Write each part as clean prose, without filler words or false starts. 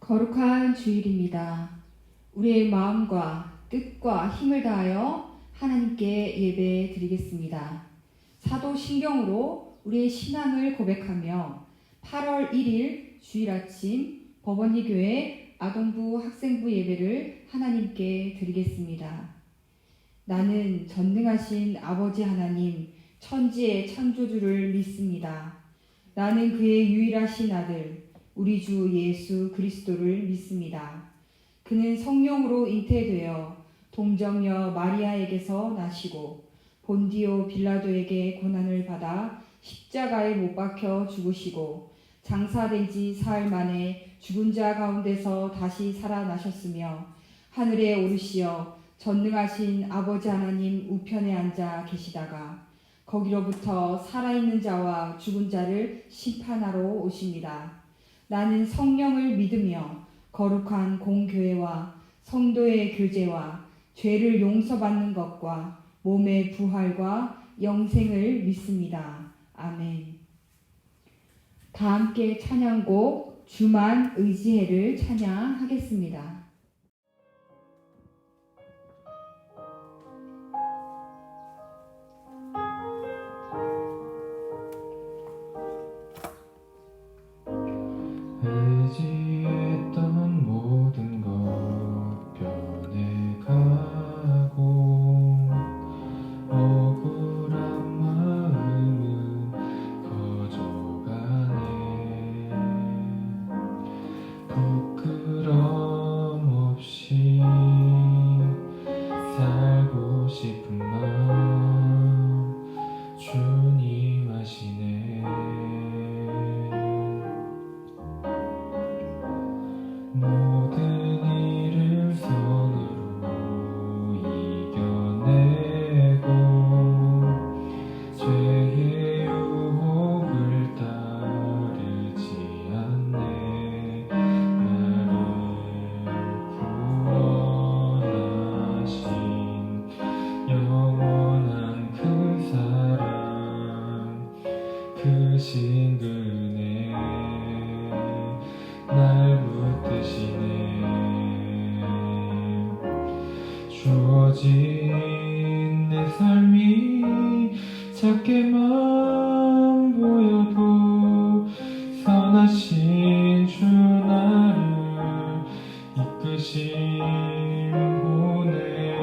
거룩한 주일입니다. 우리의 마음과 뜻과 힘을 다하여 하나님께 예배 드리겠습니다. 사도신경으로 우리의 신앙을 고백하며 8월 1일 주일 아침 법원리교회 아동부 학생부 예배를 하나님께 드리겠습니다. 나는 전능하신 아버지 하나님 천지의 창조주를 믿습니다. 나는 그의 유일하신 아들 우리 주 예수 그리스도를 믿습니다. 그는 성령으로 잉태되어 동정녀 마리아에게서 나시고 본디오 빌라도에게 고난을 받아 십자가에 못 박혀 죽으시고 장사된 지 사흘 만에 죽은 자 가운데서 다시 살아나셨으며 하늘에 오르시어 전능하신 아버지 하나님 우편에 앉아 계시다가 거기로부터 살아있는 자와 죽은 자를 심판하러 오십니다. 나는 성령을 믿으며 거룩한 공교회와 성도의 교제와 죄를 용서받는 것과 몸의 부활과 영생을 믿습니다. 아멘. 다 함께 찬양곡 주만 의지해를 찬양하겠습니다. 의지했던 모든 것 변해가고 억울한 마음은 커져가네. 부끄럼 없이 살고 싶은 마음 주님 아시네. 모든 일을 손으로 이겨내고 죄의 유혹을 따르지 않네. 나를 구원하신 영원한 그 사랑 크신 그네 날 붙드시네. 주어진 내 삶이 작게만 보여도 선하신 주 나를 이끄신 분의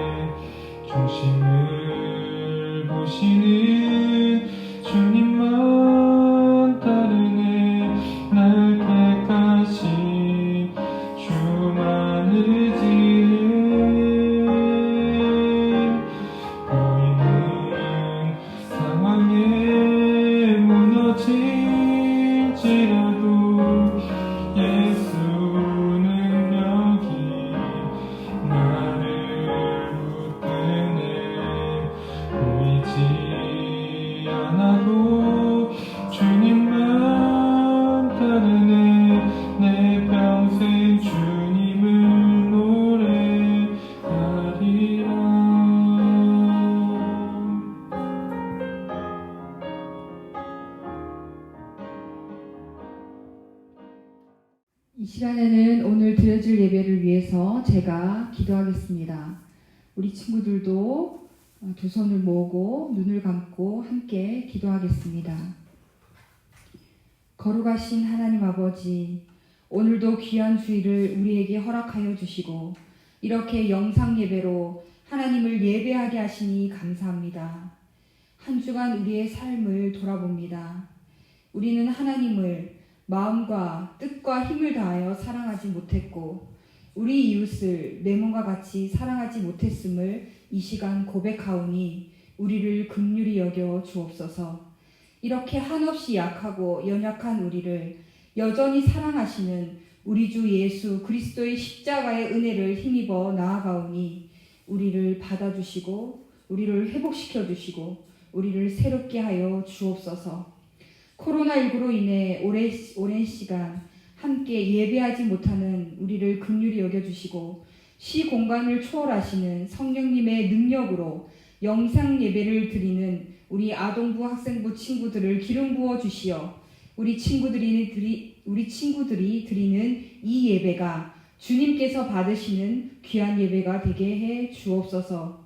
중심을 보시는 주님만 따르네. 날 택하신 주만 의지해. 보이는 상황에 무너질지라도 예수 능력이 나를 붙드네. 보이지 않아도 주님만 따르네. 내 평생 주님을 노래하리라. 이 시간에는 오늘 드려질 예배를 위해서 제가 기도하겠습니다. 우리 친구들도 두 손을 모으고 눈을 감고 함께 기도하겠습니다. 거룩하신 하나님 아버지, 오늘도 귀한 주일을 우리에게 허락하여 주시고 이렇게 영상 예배로 하나님을 예배하게 하시니 감사합니다. 한 주간 우리의 삶을 돌아봅니다. 우리는 하나님을 마음과 뜻과 힘을 다하여 사랑하지 못했고 우리 이웃을 내 몸과 같이 사랑하지 못했음을 이 시간 고백하오니 우리를 긍휼히 여겨 주옵소서. 이렇게 한없이 약하고 연약한 우리를 여전히 사랑하시는 우리 주 예수 그리스도의 십자가의 은혜를 힘입어 나아가오니 우리를 받아주시고 우리를 회복시켜 주시고 우리를 새롭게 하여 주옵소서. 코로나19로 인해 오랜 시간 함께 예배하지 못하는 우리를 긍휼히 여겨주시고 시 공간을 초월하시는 성령님의 능력으로 영상 예배를 드리는 우리 아동부 학생부 친구들을 기름 부어 주시어 우리 친구들이 드리는 이 예배가 주님께서 받으시는 귀한 예배가 되게 해 주옵소서.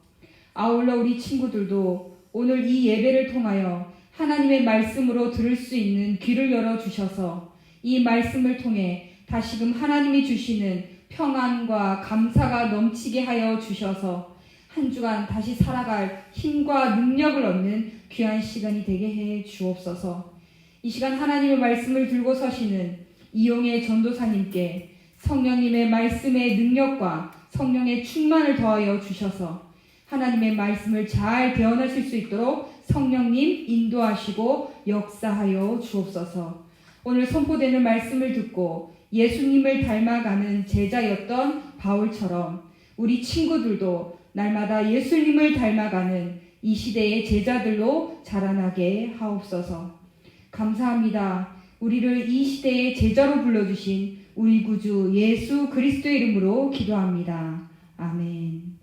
아울러 우리 친구들도 오늘 이 예배를 통하여 하나님의 말씀으로 들을 수 있는 귀를 열어 주셔서 이 말씀을 통해 다시금 하나님이 주시는 평안과 감사가 넘치게 하여 주셔서 한 주간 다시 살아갈 힘과 능력을 얻는 귀한 시간이 되게 해 주옵소서. 이 시간 하나님의 말씀을 들고 서시는 이용의 전도사님께 성령님의 말씀의 능력과 성령의 충만을 더하여 주셔서 하나님의 말씀을 잘 대언하실 수 있도록 성령님 인도하시고 역사하여 주옵소서. 오늘 선포되는 말씀을 듣고 예수님을 닮아가는 제자였던 바울처럼 우리 친구들도 날마다 예수님을 닮아가는 이 시대의 제자들로 자라나게 하옵소서. 감사합니다. 우리를 이 시대의 제자로 불러주신 우리 구주 예수 그리스도의 이름으로 기도합니다. 아멘.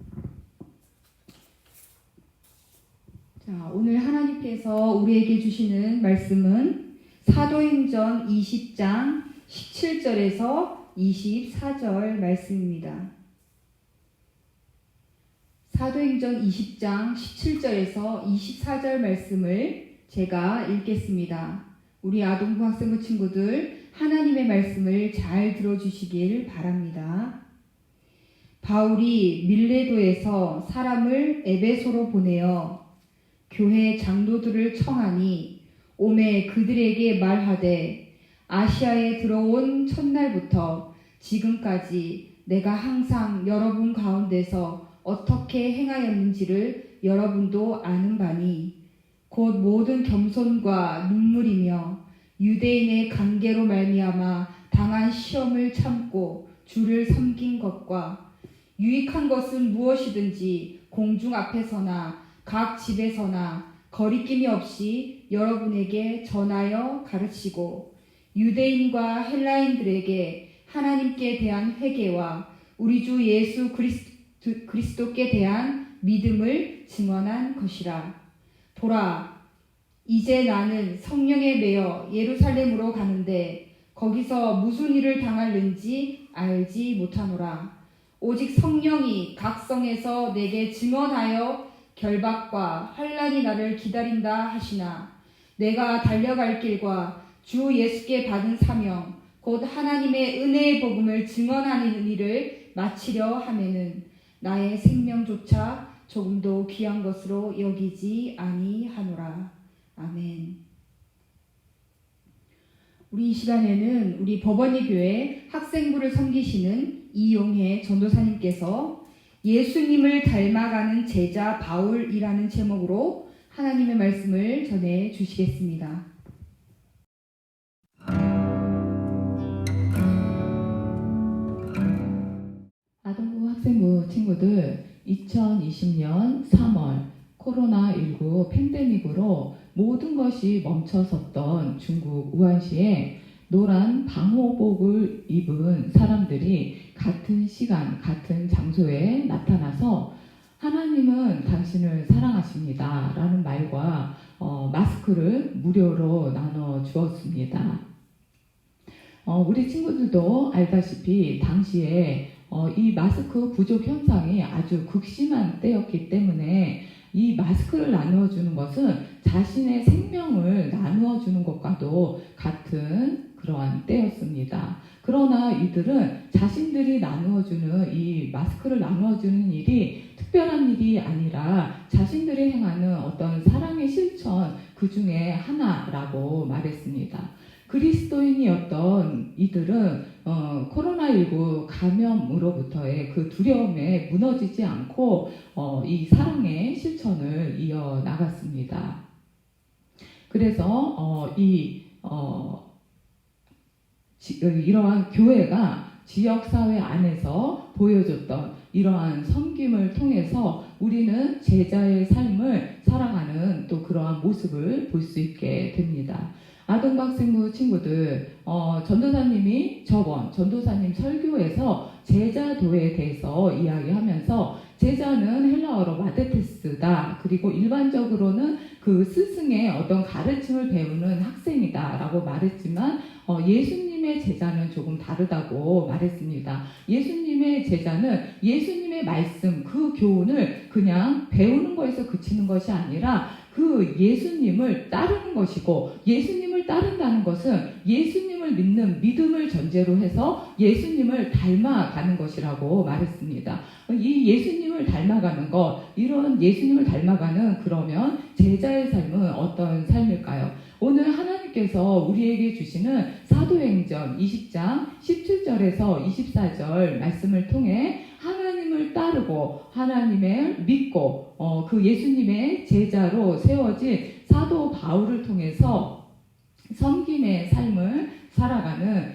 자, 오늘 하나님께서 우리에게 주시는 말씀은 사도행전 20장 17절에서 24절 말씀입니다. 사도행전 20장 17절에서 24절 말씀을 제가 읽겠습니다. 우리 아동부 학생부 친구들 하나님의 말씀을 잘 들어주시길 바랍니다. 바울이 밀레도에서 사람을 에베소로 보내어 교회 장로들을 청하니 오매 그들에게 말하되 아시아에 들어온 첫날부터 지금까지 내가 항상 여러분 가운데서 어떻게 행하였는지를 여러분도 아는 바니 곧 모든 겸손과 눈물이며 유대인의 관계로 말미암아 당한 시험을 참고 주를 섬긴 것과 유익한 것은 무엇이든지 공중 앞에서나 각 집에서나 거리낌이 없이 여러분에게 전하여 가르치고 유대인과 헬라인들에게 하나님께 대한 회개와 우리 주 예수 그리스도께 대한 믿음을 증언한 것이라. 보라, 이제 나는 성령에 매여 예루살렘으로 가는데 거기서 무슨 일을 당할는지 알지 못하노라. 오직 성령이 각 성에서 내게 증언하여 결박과 환난이 나를 기다린다 하시나 내가 달려갈 길과 주 예수께 받은 사명 곧 하나님의 은혜의 복음을 증언하는 일을 마치려 하면은 나의 생명조차 조금도 귀한 것으로 여기지 아니하노라. 아멘. 우리 이 시간에는 우리 법원이 교회 학생부를 섬기시는 이용혜 전도사님께서 예수님을 닮아가는 제자 바울이라는 제목으로 하나님의 말씀을 전해 주시겠습니다. 아동부 학생부 친구들 2020년 3월 코로나19 팬데믹으로 모든 것이 멈춰섰던 중국 우한시에 노란 방호복을 입은 사람들이 같은 시간, 같은 장소에 나타나서 하나님은 당신을 사랑하십니다 라는 말과 마스크를 무료로 나눠 주었습니다. 우리 친구들도 알다시피 당시에 이 마스크 부족 현상이 아주 극심한 때였기 때문에 이 마스크를 나누어 주는 것은 자신의 생명을 나누어 주는 것과도 같은 그러한 때였습니다. 그러나 이들은 자신들이 나누어 주는 이 마스크를 나누어 주는 일이 특별한 일이 아니라 자신들이 행하는 어떤 사랑의 실천 그 중에 하나라고 말했습니다. 그리스도인이었던 이들은 코로나19 감염으로부터의 그 두려움에 무너지지 않고 이 사랑의 실천을 이어나갔습니다. 그래서 이러한 교회가 지역사회 안에서 보여줬던 이러한 섬김을 통해서 우리는 제자의 삶을 살아가는 또 그러한 모습을 볼 수 있게 됩니다. 아동학생부 친구들, 전도사님이 저번 전도사님 설교에서 제자도에 대해서 이야기하면서 제자는 헬라어로 마데테스다. 그리고 일반적으로는 그 스승의 어떤 가르침을 배우는 학생이다라고 말했지만 예수님의 제자는 조금 다르다고 말했습니다. 예수님의 제자는 예수님의 말씀, 그 교훈을 그냥 배우는 거에서 그치는 것이 아니라 그 예수님을 따르는 것이고, 예수님을 따른다는 것은 예수님을 믿는 믿음을 전제로 해서 예수님을 닮아가는 것이라고 말했습니다. 이 예수님을 닮아가는 것, 이런 예수님을 닮아가는 그러면 제자의 삶은 어떤 삶일까요? 오늘 하나님께서 우리에게 주시는 사도행전 20장 17절에서 24절 말씀을 통해 하나님을 따르고 하나님을 믿고 그 예수님의 제자로 세워진 사도 바울을 통해서 섬김의 삶을 살아가는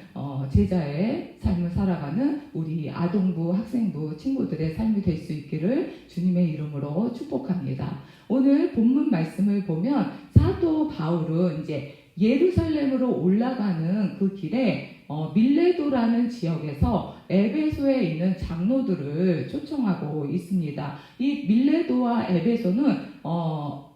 제자의 삶을 살아가는 우리 아동부, 학생부 친구들의 삶이 될 수 있기를 주님의 이름으로 축복합니다. 오늘 본문 말씀을 보면 사도 바울은 이제 예루살렘으로 올라가는 그 길에 밀레도라는 지역에서 에베소에 있는 장로들을 초청하고 있습니다. 이 밀레도와 에베소는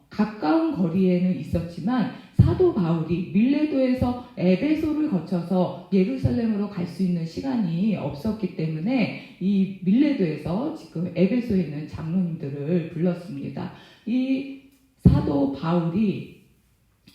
가까운 거리에는 있었지만 사도 바울이 밀레도에서 에베소를 거쳐서 예루살렘으로 갈 수 있는 시간이 없었기 때문에 이 밀레도에서 지금 에베소에 있는 장로님들을 불렀습니다. 이 사도 바울이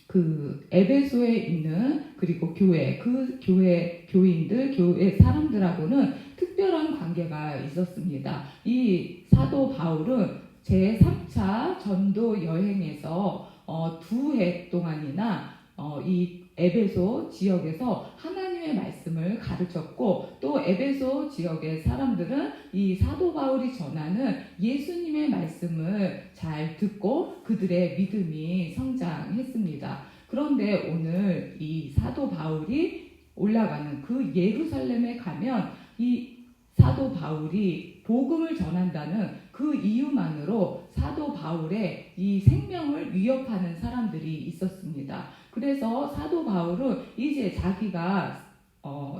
그 에베소에 있는 그리고 교회, 그 교회 교인들, 교회 사람들하고는 특별한 관계가 있었습니다. 이 사도 바울은 제3차 전도 여행에서 2해 동안이나 이 에베소 지역에서 하나님의 말씀을 가르쳤고, 또 에베소 지역의 사람들은 이 사도 바울이 전하는 예수님의 말씀을 잘 듣고 그들의 믿음이 성장했습니다. 그런데 오늘 이 사도 바울이 올라가는 그 예루살렘에 가면 이 사도 바울이 복음을 전한다는 그 이유만으로 사도 바울의 이 생명을 위협하는 사람들이 있었습니다. 그래서 사도 바울은 이제 자기가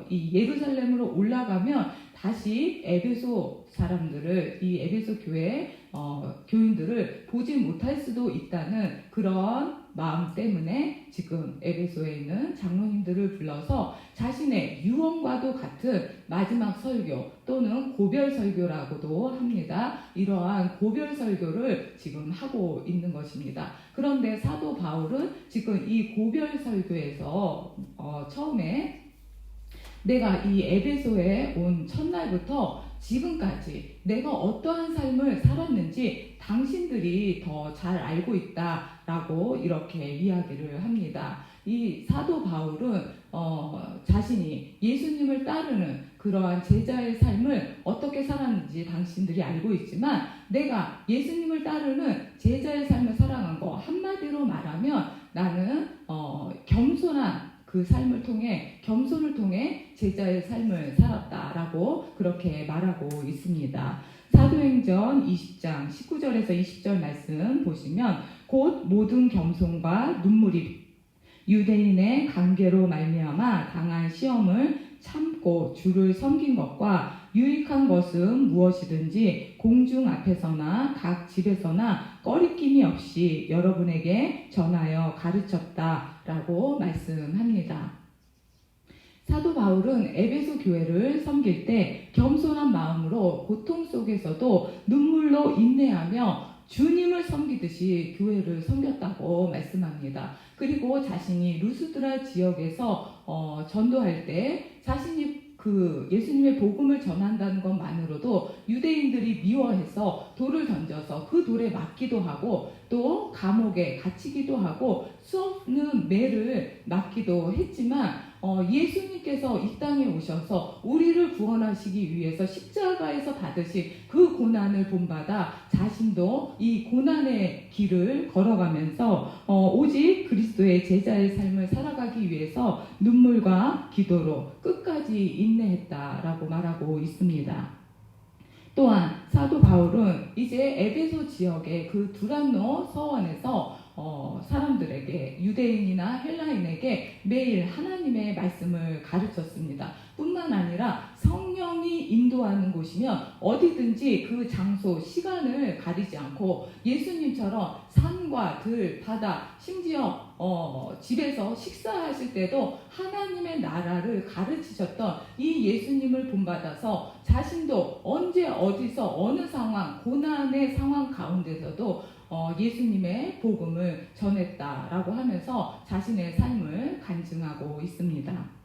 이 예루살렘으로 올라가면 다시 에베소 사람들을, 이 에베소 교회 교인들을 보지 못할 수도 있다는 그런 마음 때문에 지금 에베소에 있는 장로님들을 불러서 자신의 유언과도 같은 마지막 설교 또는 고별 설교라고도 합니다. 이러한 고별 설교를 지금 하고 있는 것입니다. 그런데 사도 바울은 지금 이 고별 설교에서 처음에 내가 이 에베소에 온 첫날부터 지금까지 내가 어떠한 삶을 살았는지 당신들이 더 잘 알고 있다라고 이렇게 이야기를 합니다. 이 사도 바울은 자신이 예수님을 따르는 그러한 제자의 삶을 어떻게 살았는지 당신들이 알고 있지만, 내가 예수님을 따르는 제자의 삶을 살아간 거 한마디로 말하면 나는 겸손한 그 삶을 통해, 겸손을 통해 제자의 삶을 살았다라고 그렇게 말하고 있습니다. 사도행전 20장 19절에서 20절 말씀 보시면, 곧 모든 겸손과 눈물이 유대인의 관계로 말미암아 당한 시험을 참고 주를 섬긴 것과 유익한 것은 무엇이든지 공중 앞에서나 각 집에서나 꺼리낌이 없이 여러분에게 전하여 가르쳤다라고 말씀합니다. 사도 바울은 에베소 교회를 섬길 때 겸손한 마음으로 고통 속에서도 눈물로 인내하며 주님을 섬기듯이 교회를 섬겼다고 말씀합니다. 그리고 자신이 루스드라 지역에서 전도할 때 자신이 그 예수님의 복음을 전한다는 것만으로도 유대인들이 미워해서 돌을 던져서 그 돌에 맞기도 하고, 또 감옥에 갇히기도 하고 수없는 매를 맞기도 했지만 예수님께서 이 땅에 오셔서 우리를 구원하시기 위해서 십자가에서 받으신 그 고난을 본받아 자신도 이 고난의 길을 걸어가면서 오직 그리스도의 제자의 삶을 살아가기 위해서 눈물과 기도로 끝까지 인내했다라고 말하고 있습니다. 또한 사도 바울은 이제 에베소 지역의 그 두란노 서원에서 사람들에게, 유대인이나 헬라인에게 매일 하나님의 말씀을 가르쳤습니다. 뿐만 아니라 성령이 인도하는 곳이면 어디든지 그 장소, 시간을 가리지 않고 예수님처럼 산과 들, 바다, 심지어 집에서 식사하실 때도 하나님의 나라를 가르치셨던 이 예수님을 본받아서 자신도 언제 어디서 어느 상황, 고난의 상황 가운데서도 예수님의 복음을 전했다라고 하면서 자신의 삶을 간증하고 있습니다.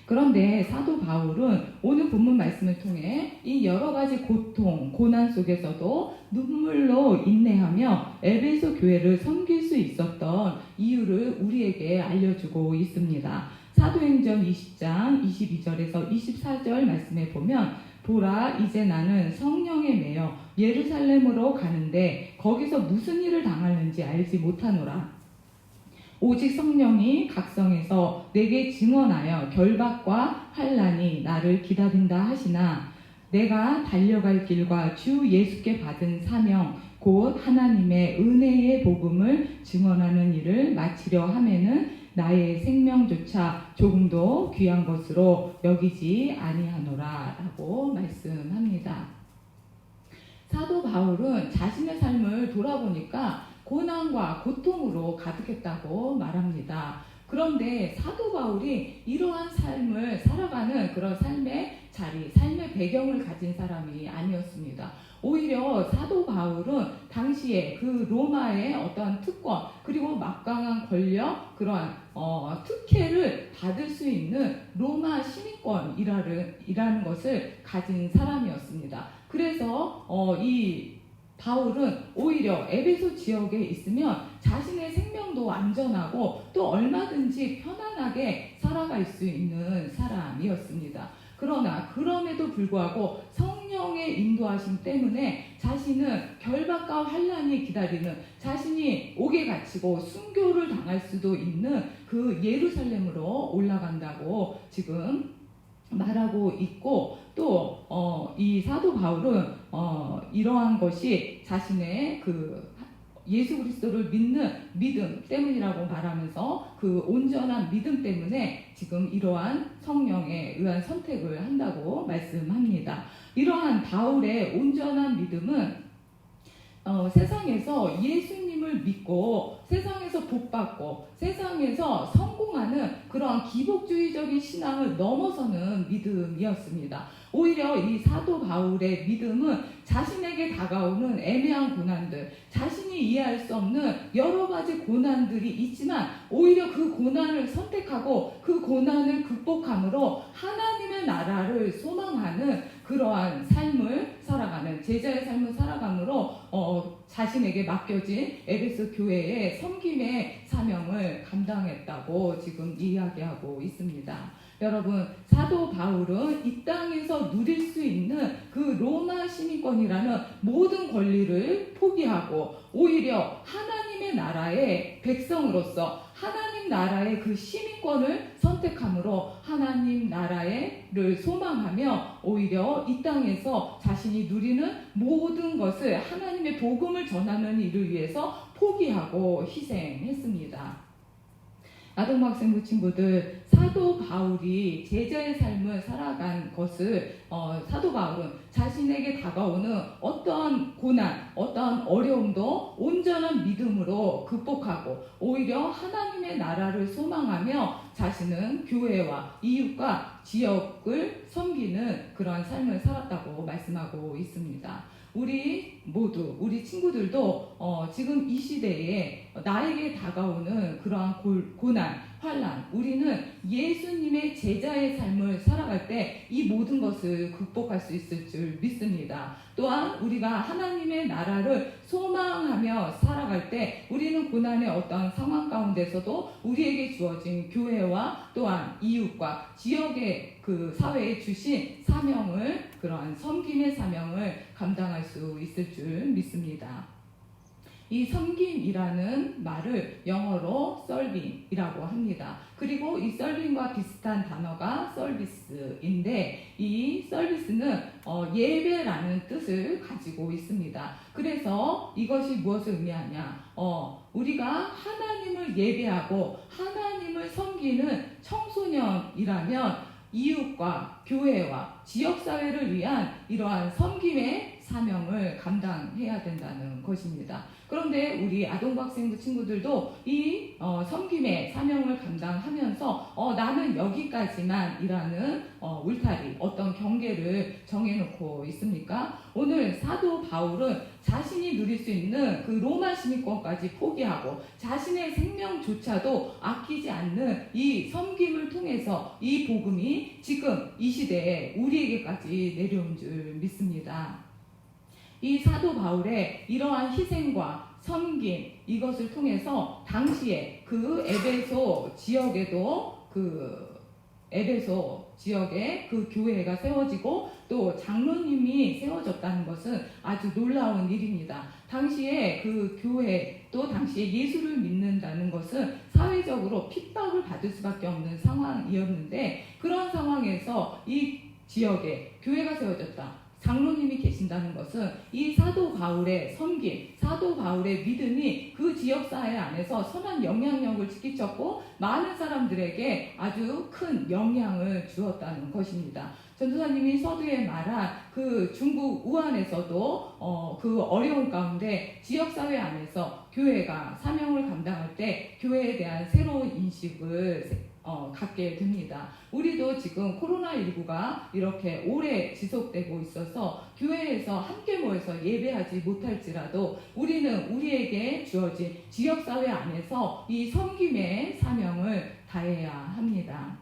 그런데 사도 바울은 오늘 본문 말씀을 통해 이 여러 가지 고통, 고난 속에서도 눈물로 인내하며 에베소 교회를 섬길 수 있었던 이유를 우리에게 알려주고 있습니다. 사도행전 20장 22절에서 24절 말씀에 보면 보라 이제 나는 성령에 매여 예루살렘으로 가는데 거기서 무슨 일을 당하는지 알지 못하노라. 오직 성령이 각성해서 내게 증언하여 결박과 환난이 나를 기다린다 하시나 내가 달려갈 길과 주 예수께 받은 사명 곧 하나님의 은혜의 복음을 증언하는 일을 마치려 하면은 나의 생명조차 조금도 귀한 것으로 여기지 아니하노라 라고 말씀합니다. 사도 바울은 자신의 삶을 돌아보니까 고난과 고통으로 가득했다고 말합니다. 그런데 사도 바울이 이러한 삶을 살아가는 그런 삶의 자리, 삶의 배경을 가진 사람이 아니었습니다. 오히려 사도 바울은 당시에 그 로마의 어떤 특권 그리고 막강한 권력 그러한 특혜를 받을 수 있는 로마 시민권이라는 것을 가진 사람이었습니다. 그래서 이 바울은 오히려 에베소 지역에 있으면 자신의 생명도 안전하고 또 얼마든지 편안하게 살아갈 수 있는 사람이었습니다. 그러나 그럼에도 불구하고 성령의 인도하심 때문에 자신은 결박과 환난이 기다리는 자신이 옥에 갇히고 순교를 당할 수도 있는 그 예루살렘으로 올라간다고 지금 말하고 있고 또 이 사도 바울은 이러한 것이 자신의 그 예수 그리스도를 믿는 믿음 때문이라고 말하면서 그 온전한 믿음 때문에 지금 이러한 성령에 의한 선택을 한다고 말씀합니다. 이러한 바울의 온전한 믿음은 세상에서 예수님을 믿고 세상에서 복받고 세상에서 성공하는 그러한 기복주의적인 신앙을 넘어서는 믿음이었습니다. 오히려 이 사도 바울의 믿음은 자신에게 다가오는 애매한 고난들, 자신이 이해할 수 없는 여러 가지 고난들이 있지만 오히려 그 고난을 선택하고 그 고난을 극복함으로 하나님의 나라를 소망하는 그러한 삶을 살아가는 제자의 삶을 살아감으로 자신에게 맡겨진 에베소 교회의 섬김의 사명을 감당했다고 지금 이야기하고 있습니다. 여러분, 사도 바울은 이 땅에서 누릴 수 있는 그 로마 시민권이라는 모든 권리를 포기하고 오히려 하나님의 나라의 백성으로서 하나님 나라의 그 시민권을 선택함으로 하나님 나라를 소망하며 오히려 이 땅에서 자신이 누리는 모든 것을 하나님의 복음을 전하는 일을 위해서 포기하고 희생했습니다. 아동학생부 친구들, 사도 바울이 제자의 삶을 살아간 것을 사도 바울은 자신에게 다가오는 어떠한 고난, 어떠한 어려움도 온전한 믿음으로 극복하고 오히려 하나님의 나라를 소망하며 자신은 교회와 이웃과 지역을 섬기는 그런 삶을 살았다고 말씀하고 있습니다. 우리 모두, 우리 친구들도 지금 이 시대에 나에게 다가오는 그러한 고난, 환난, 우리는 예수님의 제자의 삶을 살아갈 때 이 모든 것을 극복할 수 있을 줄 믿습니다. 또한 우리가 하나님의 나라를 소망하며 살아갈 때 우리는 고난의 어떤 상황 가운데서도 우리에게 주어진 교회와 또한 이웃과 지역의 그 사회에 주신 사명을 그러한 섬김의 사명을 감당할 수 있을 줄 믿습니다. 이 섬김이라는 말을 영어로 serving이라고 합니다. 그리고 이 serving과 비슷한 단어가 서비스인데 이 서비스는 예배라는 뜻을 가지고 있습니다. 그래서 이것이 무엇을 의미하냐? 우리가 하나님을 예배하고 하나님을 섬기는 청소년이라면 이웃과 교회와 지역사회를 위한 이러한 섬김의 사명을 감당해야 된다는 것입니다. 그런데 우리 아동부 학생부 친구들도 이 섬김의 사명을 감당하면서 나는 여기까지만이라는 울타리, 어떤 경계를 정해놓고 있습니까? 오늘 사도 바울은 자신이 누릴 수 있는 그 로마 시민권까지 포기하고 자신의 생명조차도 아끼지 않는 이 섬김을 통해서 이 복음이 지금 이 시대에 우리에게까지 내려온 줄 믿습니다. 이 사도 바울의 이러한 희생과 섬김, 이것을 통해서 당시에 그 에베소 지역에 그 교회가 세워지고 또 장로님이 세워졌다는 것은 아주 놀라운 일입니다. 당시에 그 교회 또 당시에 예수를 믿는다는 것은 사회적으로 핍박을 받을 수밖에 없는 상황이었는데, 그런 상황에서 이 지역에 교회가 세워졌다, 장로님이 계신다는 것은 이 사도 바울의 섬김, 사도 바울의 믿음이 그 지역사회 안에서 선한 영향력을 끼쳤고 많은 사람들에게 아주 큰 영향을 주었다는 것입니다. 전도사님이 서두에 말한 그 중국 우한에서도 그 어려운 가운데 지역사회 안에서 교회가 사명을 감당할 때 교회에 대한 새로운 인식을 갖게 됩니다. 우리도 지금 코로나19가 이렇게 오래 지속되고 있어서 교회에서 함께 모여서 예배하지 못할지라도 우리는 우리에게 주어진 지역사회 안에서 이 섬김의 사명을 다해야 합니다.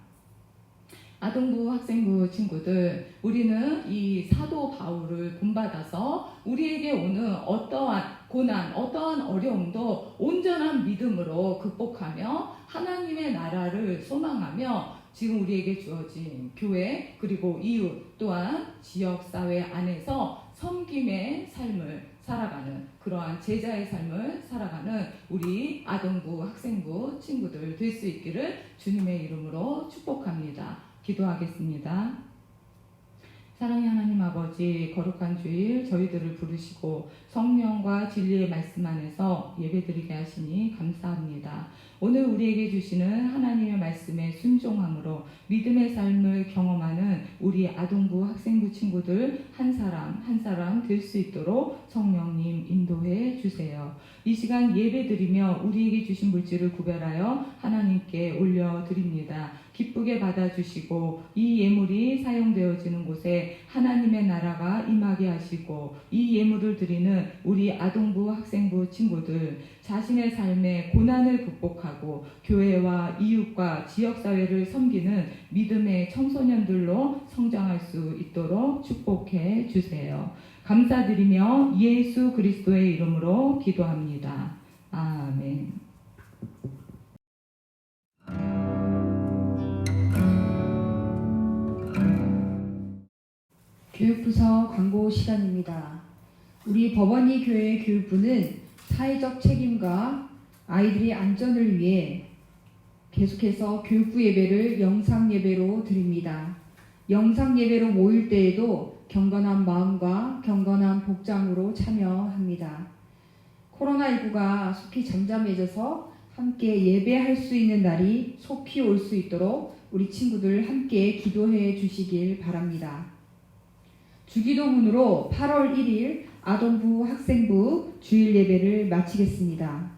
아동부 학생부 친구들, 우리는 이 사도 바울을 본받아서 우리에게 오는 어떠한 고난, 어떠한 어려움도 온전한 믿음으로 극복하며 하나님의 나라를 소망하며 지금 우리에게 주어진 교회 그리고 이웃 또한 지역사회 안에서 섬김의 삶을 살아가는, 그러한 제자의 삶을 살아가는 우리 아동부 학생부 친구들 될 수 있기를 주님의 이름으로 축복합니다. 기도하겠습니다. 사랑의 하나님 아버지, 거룩한 주일 저희들을 부르시고 성령과 진리의 말씀 안에서 예배드리게 하시니 감사합니다. 오늘 우리에게 주시는 하나님의 말씀에 순종함으로 믿음의 삶을 경험하는 우리 아동부 학생부 친구들 한 사람 한 사람 될 수 있도록 성령님 인도해 주세요. 이 시간 예배드리며 우리에게 주신 물질을 구별하여 하나님께 올려드립니다. 기쁘게 받아주시고 이 예물이 사용되어지는 곳에 하나님의 나라가 임하게 하시고 이 예물을 드리는 우리 아동부 학생부 친구들 자신의 삶의 고난을 극복하고 교회와 이웃과 지역사회를 섬기는 믿음의 청소년들로 성장할 수 있도록 축복해 주세요. 감사드리며 예수 그리스도의 이름으로 기도합니다. 아멘. 교육부서 광고 시간입니다. 우리 법원이 교회 교육부는 사회적 책임과 아이들의 안전을 위해 계속해서 교육부 예배를 영상 예배로 드립니다. 영상 예배로 모일 때에도 경건한 마음과 경건한 복장으로 참여합니다. 코로나19가 속히 잠잠해져서 함께 예배할 수 있는 날이 속히 올 수 있도록 우리 친구들 함께 기도해 주시길 바랍니다. 주기도문으로 8월 1일 아동부 학생부 주일 예배를 마치겠습니다.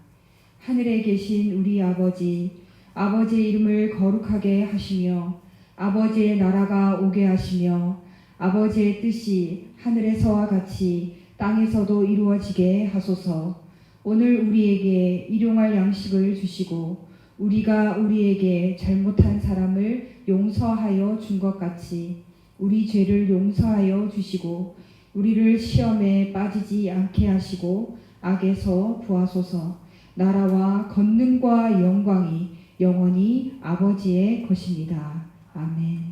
하늘에 계신 우리 아버지, 아버지의 이름을 거룩하게 하시며 아버지의 나라가 오게 하시며 아버지의 뜻이 하늘에서와 같이 땅에서도 이루어지게 하소서. 오늘 우리에게 일용할 양식을 주시고 우리가 우리에게 잘못한 사람을 용서하여 준 것 같이 우리 죄를 용서하여 주시고 우리를 시험에 빠지지 않게 하시고 악에서 구하소서. 나라와 권능과 영광이 영원히 아버지의 것입니다. 아멘.